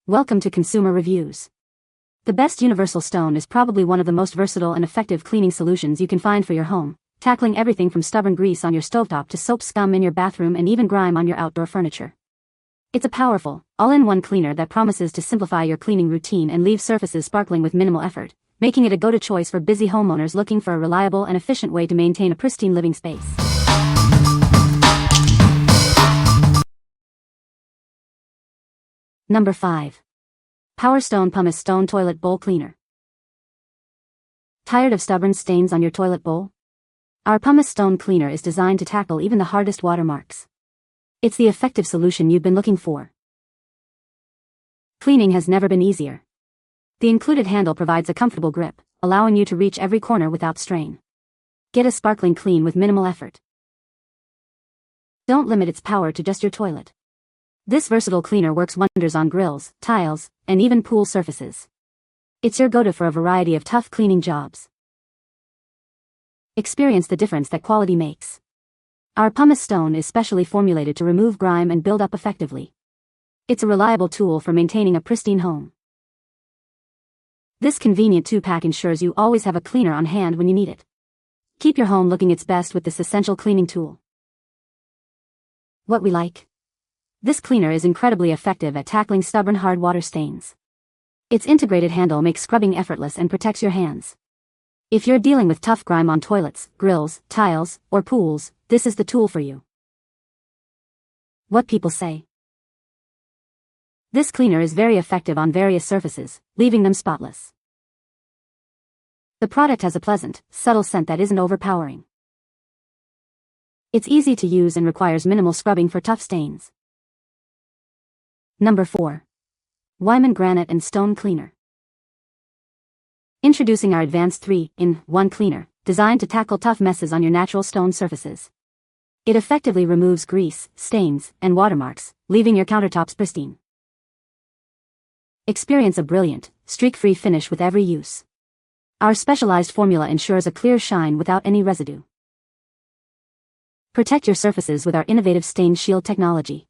Welcome to Consumer Reviews. The best universal stone is probably one of the most versatile and effective cleaning solutions you can find for your home, tackling everything from stubborn grease on your stovetop to soap scum in your bathroom and even grime on your outdoor furniture. It's a powerful, all-in-one cleaner that promises to simplify your cleaning routine and leave surfaces sparkling with minimal effort, making it a go-to choice for busy homeowners looking for a reliable and efficient way to maintain a pristine living space. Number 5. Powerstone Pumice Stone Toilet Bowl Cleaner. Tired of stubborn stains on your toilet bowl? Our Pumice Stone Cleaner is designed to tackle even the hardest watermarks. It's the effective solution you've been looking for. Cleaning has never been easier. The included handle provides a comfortable grip, allowing you to reach every corner without strain. Get a sparkling clean with minimal effort. Don't limit its power to just your toilet. This versatile cleaner works wonders on grills, tiles, and even pool surfaces. It's your go-to for a variety of tough cleaning jobs. Experience the difference that quality makes. Our Pumice Stone is specially formulated to remove grime and build up effectively. It's a reliable tool for maintaining a pristine home. This convenient 2-pack ensures you always have a cleaner on hand when you need it. Keep your home looking its best with this essential cleaning tool. What we like? This cleaner is incredibly effective at tackling stubborn hard water stains. Its integrated handle makes scrubbing effortless and protects your hands. If you're dealing with tough grime on toilets, grills, tiles, or pools, this is the tool for you. What people say. This cleaner is very effective on various surfaces, leaving them spotless. The product has a pleasant, subtle scent that isn't overpowering. It's easy to use and requires minimal scrubbing for tough stains. Number 4. Weiman Granite and Stone Cleaner. Introducing our advanced 3-in-1 cleaner, designed to tackle tough messes on your natural stone surfaces. It effectively removes grease, stains, and watermarks, leaving your countertops pristine. Experience a brilliant, streak-free finish with every use. Our specialized formula ensures a clear shine without any residue. Protect your surfaces with our innovative stain shield technology.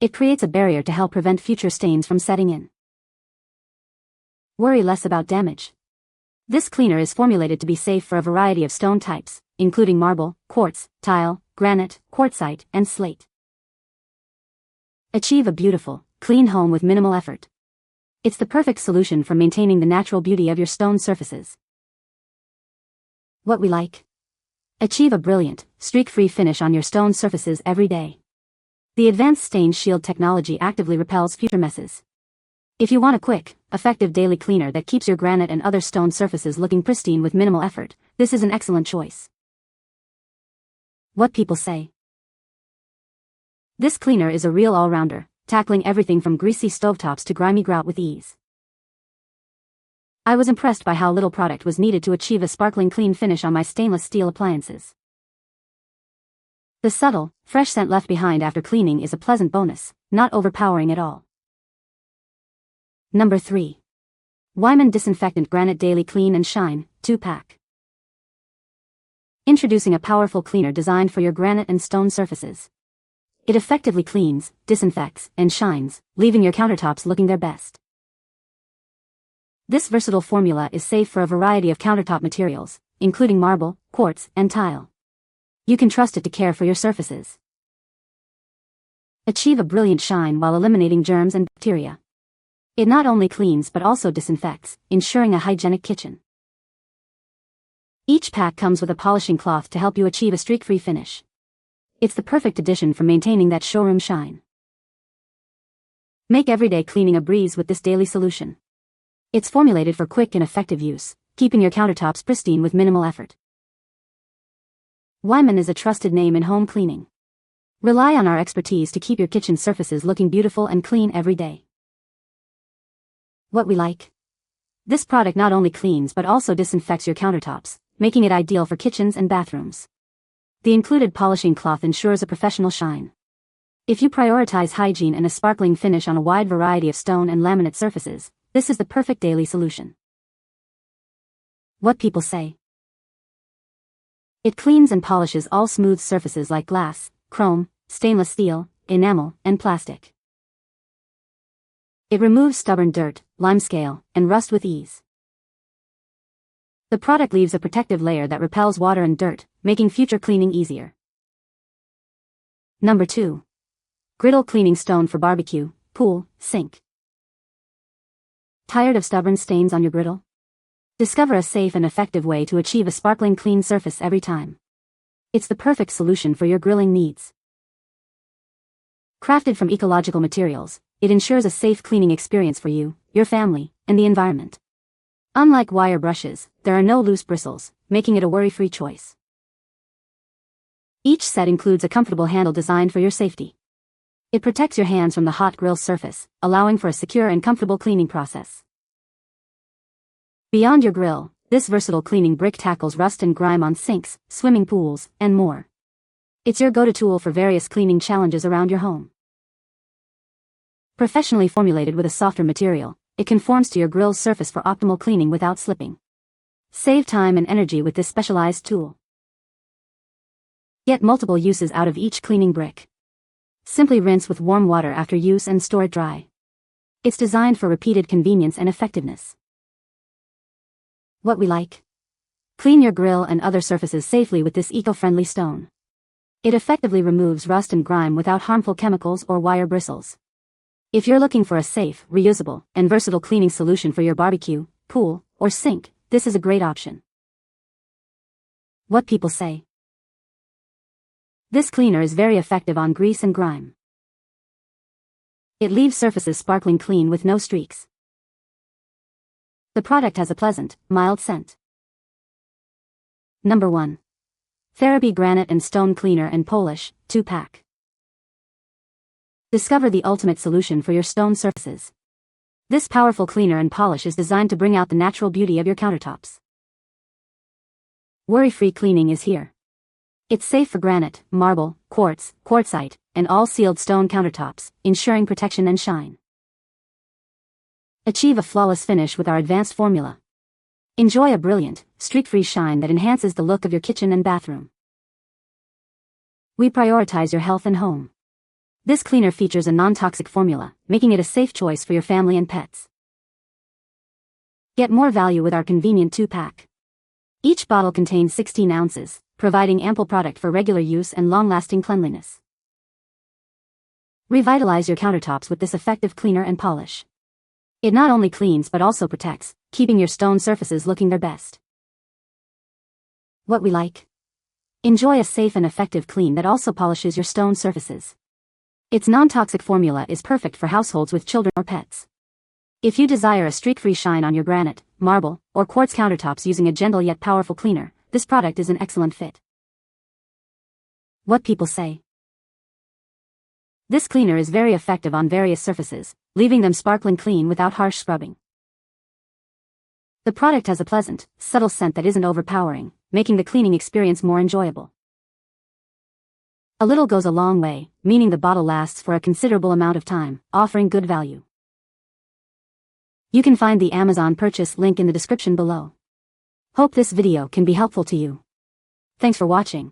It creates a barrier to help prevent future stains from setting in. Worry less about damage. This cleaner is formulated to be safe for a variety of stone types, including marble, quartz, tile, granite, quartzite, and slate. Achieve a beautiful, clean home with minimal effort. It's the perfect solution for maintaining the natural beauty of your stone surfaces. What we like? Achieve a brilliant, streak-free finish on your stone surfaces every day. The advanced stain shield technology actively repels future messes. If you want a quick, effective daily cleaner that keeps your granite and other stone surfaces looking pristine with minimal effort, this is an excellent choice. What people say. This cleaner is a real all-rounder, tackling everything from greasy stovetops to grimy grout with ease. I was impressed by how little product was needed to achieve a sparkling clean finish on my stainless steel appliances. The subtle, fresh scent left behind after cleaning is a pleasant bonus, not overpowering at all. Number 3. Weiman Disinfectant Granite Daily Clean and Shine, 2-pack. Introducing a powerful cleaner designed for your granite and stone surfaces. It effectively cleans, disinfects, and shines, leaving your countertops looking their best. This versatile formula is safe for a variety of countertop materials, including marble, quartz, and tile. You can trust it to care for your surfaces. Achieve a brilliant shine while eliminating germs and bacteria. It not only cleans but also disinfects, ensuring a hygienic kitchen. Each pack comes with a polishing cloth to help you achieve a streak-free finish. It's the perfect addition for maintaining that showroom shine. Make everyday cleaning a breeze with this daily solution. It's formulated for quick and effective use, keeping your countertops pristine with minimal effort. Weiman is a trusted name in home cleaning. Rely on our expertise to keep your kitchen surfaces looking beautiful and clean every day. What we like? This product not only cleans but also disinfects your countertops, making it ideal for kitchens and bathrooms. The included polishing cloth ensures a professional shine. If you prioritize hygiene and a sparkling finish on a wide variety of stone and laminate surfaces, this is the perfect daily solution. What people say. It cleans and polishes all smooth surfaces like glass, chrome, stainless steel, enamel, and plastic. It removes stubborn dirt, limescale, and rust with ease. The product leaves a protective layer that repels water and dirt, making future cleaning easier. Number 2. Griddle Cleaning Stone for Barbecue, Pool, Sink. Tired of stubborn stains on your griddle? Discover a safe and effective way to achieve a sparkling clean surface every time. It's the perfect solution for your grilling needs. Crafted from ecological materials, it ensures a safe cleaning experience for you, your family, and the environment. Unlike wire brushes, there are no loose bristles, making it a worry-free choice. Each set includes a comfortable handle designed for your safety. It protects your hands from the hot grill surface, allowing for a secure and comfortable cleaning process. Beyond your grill, this versatile cleaning brick tackles rust and grime on sinks, swimming pools, and more. It's your go-to tool for various cleaning challenges around your home. Professionally formulated with a softer material, it conforms to your grill's surface for optimal cleaning without slipping. Save time and energy with this specialized tool. Get multiple uses out of each cleaning brick. Simply rinse with warm water after use and store it dry. It's designed for repeated convenience and effectiveness. What we like? Clean your grill and other surfaces safely with this eco-friendly stone. It effectively removes rust and grime without harmful chemicals or wire bristles. If you're looking for a safe, reusable, and versatile cleaning solution for your barbecue, pool, or sink, this is a great option. What people say. This cleaner is very effective on grease and grime. It leaves surfaces sparkling clean with no streaks. The product has a pleasant, mild scent. Number 1. Therapy Granite and Stone Cleaner and Polish, 2-pack. Discover the ultimate solution for your stone surfaces. This powerful cleaner and polish is designed to bring out the natural beauty of your countertops. Worry-free cleaning is here. It's safe for granite, marble, quartz, quartzite, and all sealed stone countertops, ensuring protection and shine. Achieve a flawless finish with our advanced formula. Enjoy a brilliant, streak-free shine that enhances the look of your kitchen and bathroom. We prioritize your health and home. This cleaner features a non-toxic formula, making it a safe choice for your family and pets. Get more value with our convenient 2-pack. Each bottle contains 16 ounces, providing ample product for regular use and long-lasting cleanliness. Revitalize your countertops with this effective cleaner and polish. It not only cleans but also protects, keeping your stone surfaces looking their best. What we like? Enjoy a safe and effective clean that also polishes your stone surfaces. Its non-toxic formula is perfect for households with children or pets. If you desire a streak-free shine on your granite, marble, or quartz countertops using a gentle yet powerful cleaner, this product is an excellent fit. What people say. This cleaner is very effective on various surfaces, leaving them sparkling clean without harsh scrubbing. The product has a pleasant, subtle scent that isn't overpowering, making the cleaning experience more enjoyable. A little goes a long way, meaning the bottle lasts for a considerable amount of time, offering good value. You can find the Amazon purchase link in the description below. Hope this video can be helpful to you. Thanks for watching.